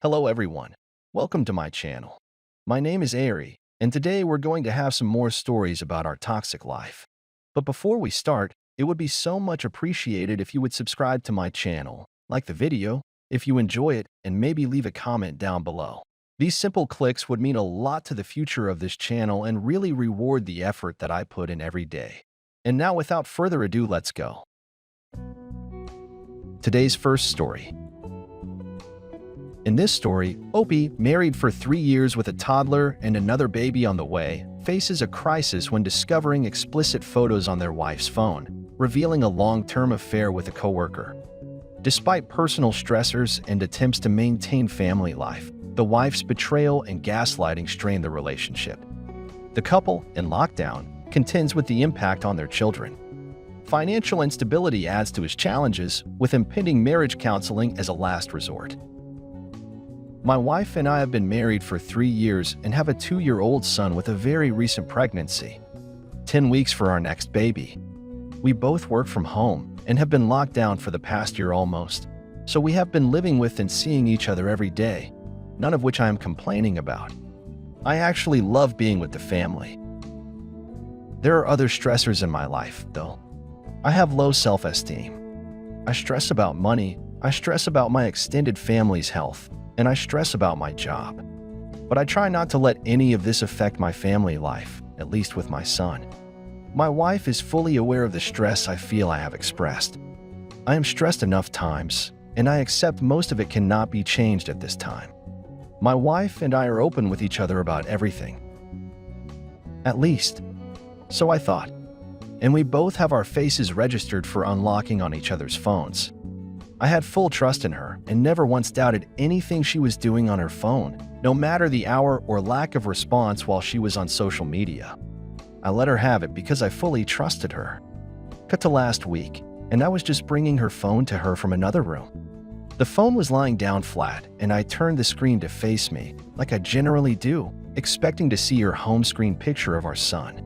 Hello everyone, welcome to my channel. My name is Ari, and today we're going to have some more stories about our toxic life. But before we start, it would be so much appreciated if you would subscribe to my channel, like the video, if you enjoy it, and maybe leave a comment down below. These simple clicks would mean a lot to the future of this channel and really reward the effort that I put in every day. And now without further ado, let's go. Today's first story. In this story, Opie, married for 3 years with a toddler and another baby on the way, faces a crisis when discovering explicit photos on their wife's phone, revealing a long-term affair with a coworker. Despite personal stressors and attempts to maintain family life, the wife's betrayal and gaslighting strain the relationship. The couple, in lockdown, contends with the impact on their children. Financial instability adds to his challenges, with impending marriage counseling as a last resort. My wife and I have been married for 3 years and have a 2-year-old son with a very recent pregnancy. 10 weeks for our next baby. We both work from home and have been locked down for the past year almost, so we have been living with and seeing each other every day, none of which I am complaining about. I actually love being with the family. There are other stressors in my life, though. I have low self-esteem. I stress about money, I stress about my extended family's health, and I stress about my job. But I try not to let any of this affect my family life, at least with my son. My wife is fully aware of the stress I feel I have expressed. I am stressed enough times, and I accept most of it cannot be changed at this time. My wife and I are open with each other about everything. At least, so I thought. And we both have our faces registered for unlocking on each other's phones. I had full trust in her and never once doubted anything she was doing on her phone, no matter the hour or lack of response while she was on social media. I let her have it because I fully trusted her. Cut to last week, and I was just bringing her phone to her from another room. The phone was lying down flat, and I turned the screen to face me, like I generally do, expecting to see her home screen picture of our son.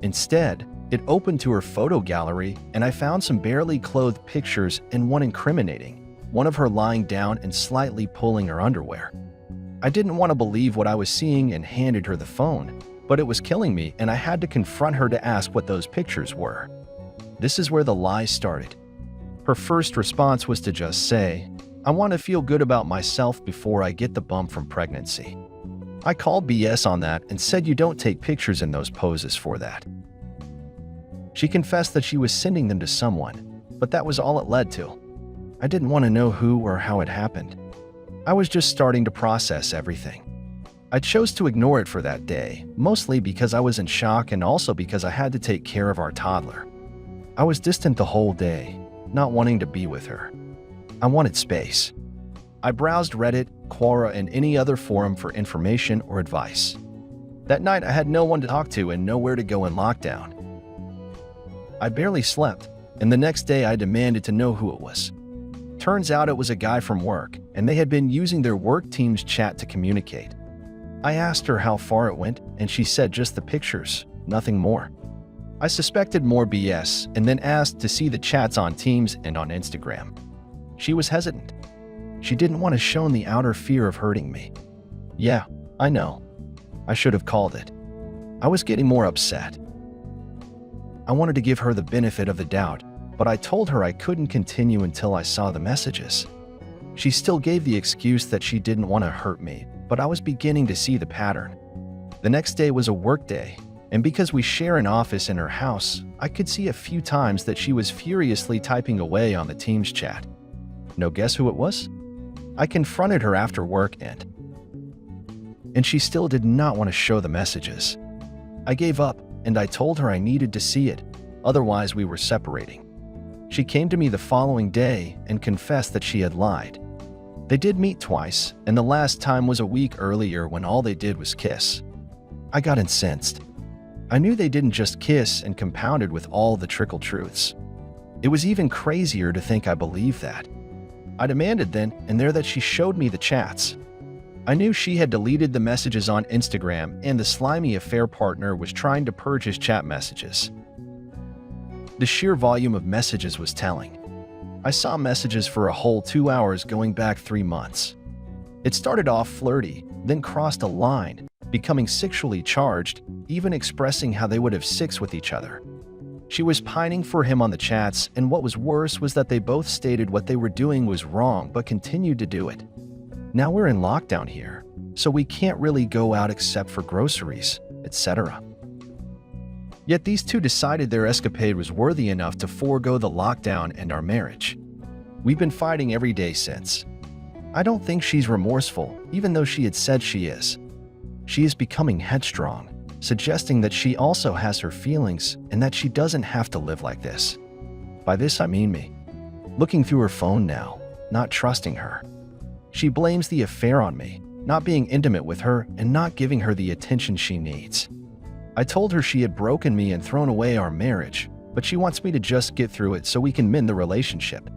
Instead, it opened to her photo gallery, and I found some barely clothed pictures and one incriminating, one of her lying down and slightly pulling her underwear. I didn't want to believe what I was seeing and handed her the phone, but it was killing me and I had to confront her to ask what those pictures were. This is where the lies started. Her first response was to just say, "I want to feel good about myself before I get the bump from pregnancy." I called BS on that and said you don't take pictures in those poses for that. She confessed that she was sending them to someone, but that was all it led to. I didn't want to know who or how it happened. I was just starting to process everything. I chose to ignore it for that day, mostly because I was in shock and also because I had to take care of our toddler. I was distant the whole day, not wanting to be with her. I wanted space. I browsed Reddit, Quora, and any other forum for information or advice. That night I had no one to talk to and nowhere to go in lockdown. I barely slept, and the next day I demanded to know who it was. Turns out it was a guy from work, and they had been using their work team's chat to communicate. I asked her how far it went, and she said just the pictures, nothing more. I suspected more BS and then asked to see the chats on Teams and on Instagram. She was hesitant. She didn't want to show the outer fear of hurting me. Yeah, I know. I should have called it. I was getting more upset. I wanted to give her the benefit of the doubt, but I told her I couldn't continue until I saw the messages. She still gave the excuse that she didn't want to hurt me, but I was beginning to see the pattern. The next day was a work day, and because we share an office in her house, I could see a few times that she was furiously typing away on the Teams chat. No guess who it was? I confronted her after work and she still did not want to show the messages. I gave up and I told her I needed to see it, otherwise we were separating. She came to me the following day and confessed that she had lied. They did meet twice, and the last time was a week earlier when all they did was kiss. I got incensed. I knew they didn't just kiss and compounded with all the trickle truths. It was even crazier to think I believed that. I demanded then and there that she showed me the chats. I knew she had deleted the messages on Instagram and the slimy affair partner was trying to purge his chat messages. The sheer volume of messages was telling. I saw messages for a whole 2 hours going back 3 months. It started off flirty, then crossed a line, becoming sexually charged, even expressing how they would have sex with each other. She was pining for him on the chats, and what was worse was that they both stated what they were doing was wrong but continued to do it. Now we're in lockdown here, so we can't really go out except for groceries, etc. Yet these two decided their escapade was worthy enough to forego the lockdown and our marriage. We've been fighting every day since. I don't think she's remorseful, even though she had said she is. She is becoming headstrong, suggesting that she also has her feelings and that she doesn't have to live like this. By this I mean me. Looking through her phone now, not trusting her. She blames the affair on me, not being intimate with her and not giving her the attention she needs. I told her she had broken me and thrown away our marriage, but she wants me to just get through it so we can mend the relationship.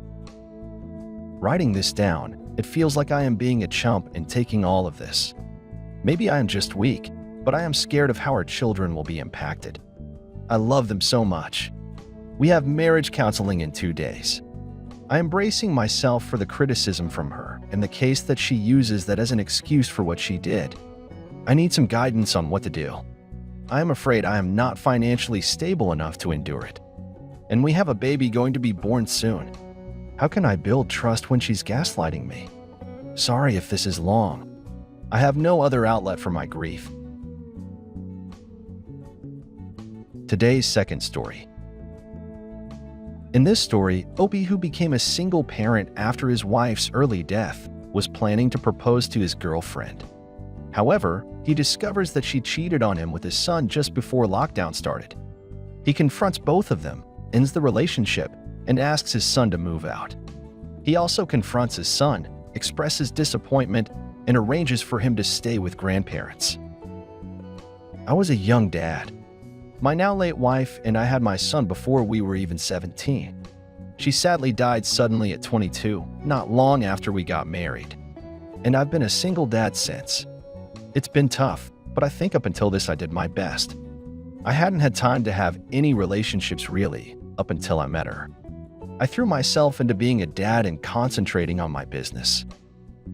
Writing this down, it feels like I am being a chump and taking all of this. Maybe I am just weak, but I am scared of how our children will be impacted. I love them so much. We have marriage counseling in 2 days. I am bracing myself for the criticism from her and the case that she uses that as an excuse for what she did. I need some guidance on what to do. I am afraid I am not financially stable enough to endure it. And we have a baby going to be born soon. How can I build trust when she's gaslighting me? Sorry if this is long. I have no other outlet for my grief. Today's second story. In this story, Opie, who became a single parent after his wife's early death, was planning to propose to his girlfriend. However, he discovers that she cheated on him with his son just before lockdown started. He confronts both of them, ends the relationship, and asks his son to move out. He also confronts his son, expresses disappointment, and arranges for him to stay with grandparents. I was a young dad. My now late wife and I had my son before we were even 17. She sadly died suddenly at 22, not long after we got married. And I've been a single dad since. It's been tough, but I think up until this I did my best. I hadn't had time to have any relationships really, up until I met her. I threw myself into being a dad and concentrating on my business.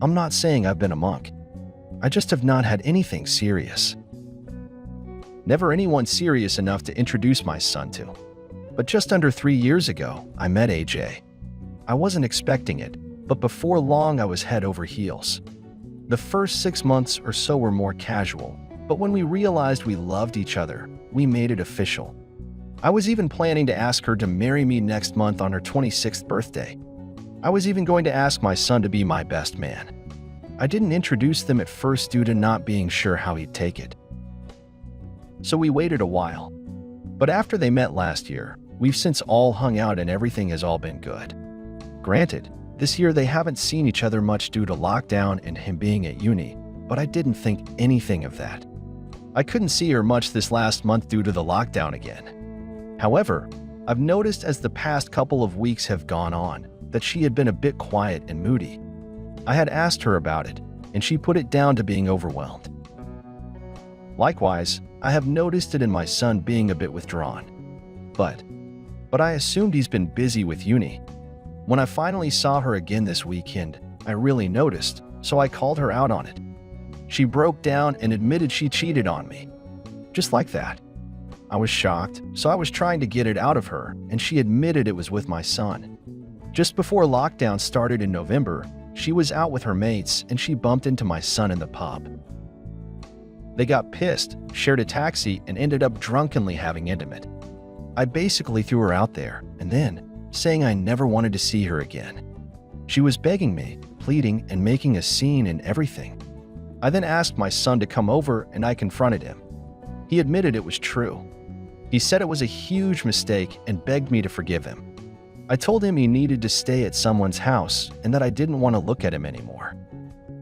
I'm not saying I've been a monk. I just have not had anything serious. Never anyone serious enough to introduce my son to. But just under 3 years ago, I met AJ. I wasn't expecting it, but before long I was head over heels. The first 6 months or so were more casual, but when we realized we loved each other, we made it official. I was even planning to ask her to marry me next month on her 26th birthday. I was even going to ask my son to be my best man. I didn't introduce them at first due to not being sure how he'd take it. So we waited a while. But after they met last year, we've since all hung out and everything has all been good. Granted, this year they haven't seen each other much due to lockdown and him being at uni, but I didn't think anything of that. I couldn't see her much this last month due to the lockdown again. However, I've noticed as the past couple of weeks have gone on that she had been a bit quiet and moody. I had asked her about it, and she put it down to being overwhelmed. Likewise, I have noticed it in my son being a bit withdrawn. But I assumed he's been busy with uni. When I finally saw her again this weekend, I really noticed, so I called her out on it. She broke down and admitted she cheated on me. Just like that. I was shocked, so I was trying to get it out of her, and she admitted it was with my son. Just before lockdown started in November, she was out with her mates and she bumped into my son in the pub. They got pissed, shared a taxi, and ended up drunkenly having intimate. I basically threw her out there, and then, saying I never wanted to see her again. She was begging me, pleading, and making a scene and everything. I then asked my son to come over and I confronted him. He admitted it was true. He said it was a huge mistake and begged me to forgive him. I told him he needed to stay at someone's house and that I didn't want to look at him anymore.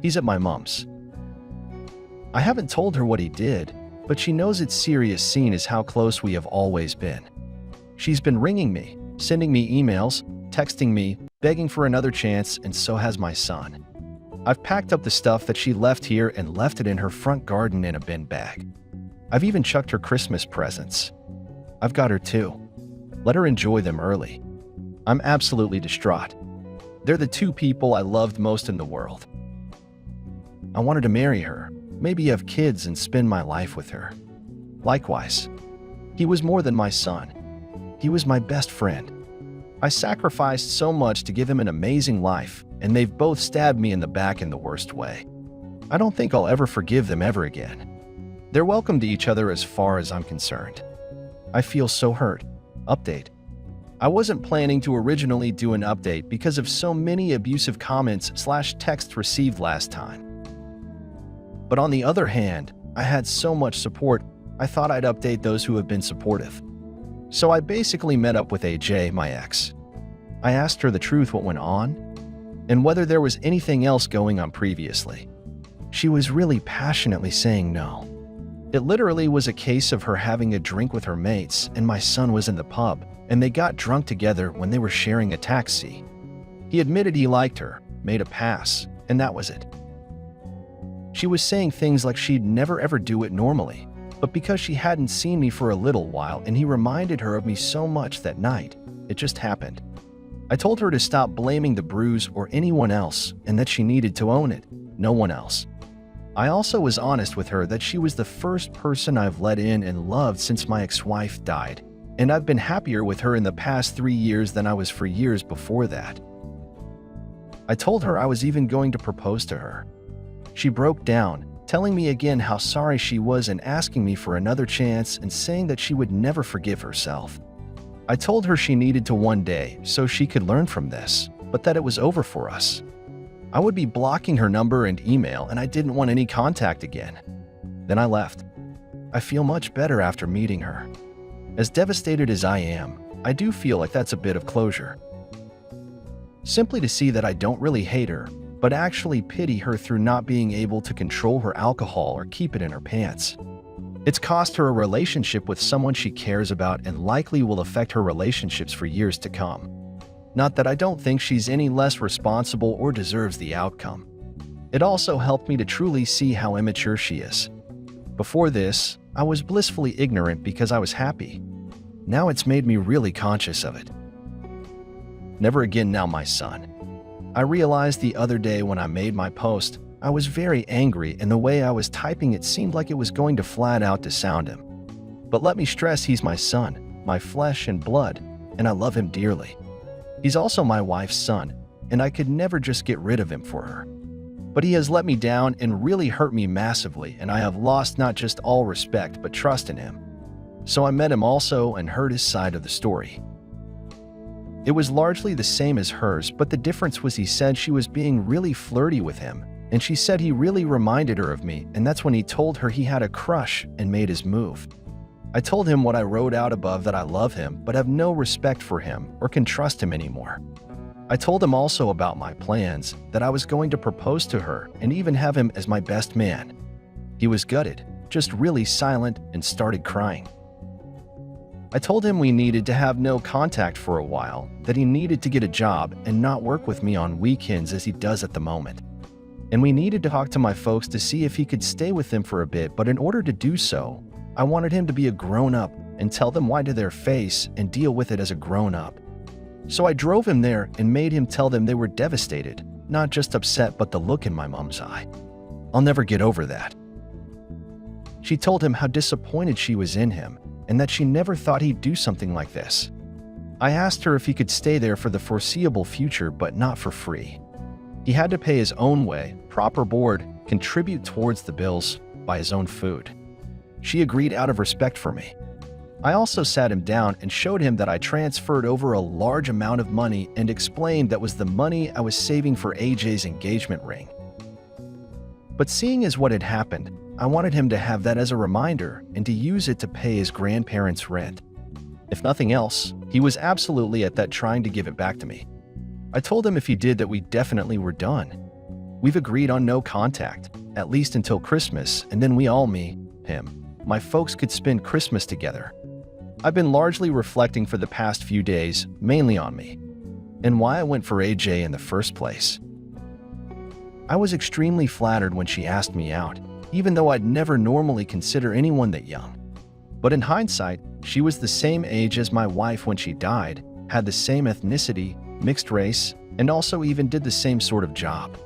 He's at my mom's. I haven't told her what he did, but she knows it's serious seeing as how close we have always been. She's been ringing me, sending me emails, texting me, begging for another chance, and so has my son. I've packed up the stuff that she left here and left it in her front garden in a bin bag. I've even chucked her Christmas presents. I've got her too. Let her enjoy them early. I'm absolutely distraught. They're the two people I loved most in the world. I wanted to marry her, maybe have kids and spend my life with her. Likewise, he was more than my son. He was my best friend. I sacrificed so much to give him an amazing life, and they've both stabbed me in the back in the worst way. I don't think I'll ever forgive them ever again. They're welcome to each other as far as I'm concerned. I feel so hurt. Update. I wasn't planning to originally do an update because of so many abusive comments/texts received last time. But on the other hand, I had so much support, I thought I'd update those who have been supportive. So I basically met up with AJ, my ex. I asked her the truth, what went on, and whether there was anything else going on previously. She was really passionately saying no. It literally was a case of her having a drink with her mates, and my son was in the pub, and they got drunk together when they were sharing a taxi. He admitted he liked her, made a pass, and that was it. She was saying things like she'd never ever do it normally, but because she hadn't seen me for a little while and he reminded her of me so much that night, it just happened. I told her to stop blaming the bruise or anyone else and that she needed to own it, no one else. I also was honest with her that she was the first person I've let in and loved since my ex-wife died, and I've been happier with her in the past 3 years than I was for years before that. I told her I was even going to propose to her. She broke down, telling me again how sorry she was and asking me for another chance and saying that she would never forgive herself. I told her she needed to one day so she could learn from this, but that it was over for us. I would be blocking her number and email, and I didn't want any contact again. Then I left. I feel much better after meeting her. As devastated as I am, I do feel like that's a bit of closure. Simply to see that I don't really hate her, but actually pity her through not being able to control her alcohol or keep it in her pants. It's cost her a relationship with someone she cares about and likely will affect her relationships for years to come. Not that I don't think she's any less responsible or deserves the outcome. It also helped me to truly see how immature she is. Before this, I was blissfully ignorant because I was happy. Now it's made me really conscious of it. Never again now, my son. I realized the other day when I made my post, I was very angry and the way I was typing it seemed like it was going to flat out dissound him. But let me stress, he's my son, my flesh and blood, and I love him dearly. He's also my wife's son, and I could never just get rid of him for her. But he has let me down and really hurt me massively, and I have lost not just all respect but trust in him. So I met him also and heard his side of the story. It was largely the same as hers, but the difference was he said she was being really flirty with him, and she said he really reminded her of me, and that's when he told her he had a crush and made his move. I told him what I wrote out above, that I love him but have no respect for him or can trust him anymore. I told him also about my plans, that I was going to propose to her and even have him as my best man. He was gutted, just really silent, and started crying. I told him we needed to have no contact for a while, that he needed to get a job and not work with me on weekends as he does at the moment. And we needed to talk to my folks to see if he could stay with them for a bit, but in order to do so, I wanted him to be a grown-up and tell them why to their face and deal with it as a grown-up. So I drove him there and made him tell them they were devastated, not just upset but the look in my mom's eye. I'll never get over that. She told him how disappointed she was in him and that she never thought he'd do something like this. I asked her if he could stay there for the foreseeable future but not for free. He had to pay his own way, proper board, contribute towards the bills, buy his own food. She agreed out of respect for me. I also sat him down and showed him that I transferred over a large amount of money and explained that was the money I was saving for AJ's engagement ring. But seeing as what had happened, I wanted him to have that as a reminder and to use it to pay his grandparents' rent. If nothing else, he was absolutely at that trying to give it back to me. I told him if he did that we definitely were done. We've agreed on no contact, at least until Christmas, and then we all, me, him, my folks could spend Christmas together. I've been largely reflecting for the past few days, mainly on me, and why I went for AJ in the first place. I was extremely flattered when she asked me out, even though I'd never normally consider anyone that young. But in hindsight, she was the same age as my wife when she died, had the same ethnicity, mixed race, and also even did the same sort of job.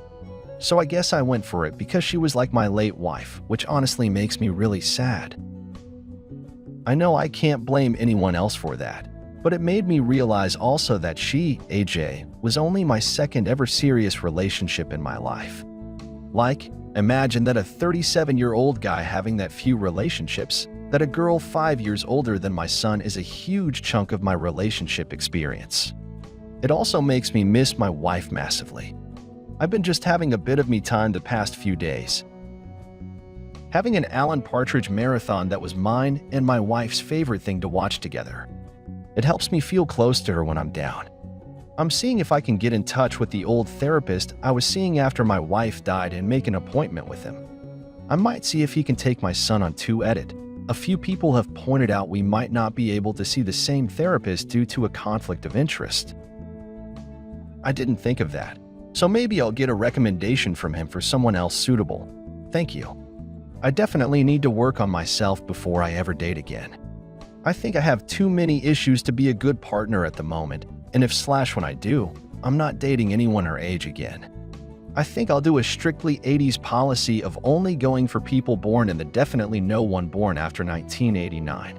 So I guess I went for it because she was like my late wife, which honestly makes me really sad. I know I can't blame anyone else for that, but it made me realize also that she, AJ, was only my second ever serious relationship in my life. Like, imagine that a 37-year-old guy having that few relationships, that a girl 5 years older than my son is a huge chunk of my relationship experience. It also makes me miss my wife massively. I've been just having a bit of me time the past few days. Having an Alan Partridge marathon that was mine and my wife's favorite thing to watch together. It helps me feel close to her when I'm down. I'm seeing if I can get in touch with the old therapist I was seeing after my wife died and make an appointment with him. I might see if he can take my son on 2-edit. A few people have pointed out we might not be able to see the same therapist due to a conflict of interest. I didn't think of that, so maybe I'll get a recommendation from him for someone else suitable. Thank you. I definitely need to work on myself before I ever date again. I think I have too many issues to be a good partner at the moment, and when I do, I'm not dating anyone her age again. I think I'll do a strictly 80s policy of only going for people born in the definitely no one born after 1989.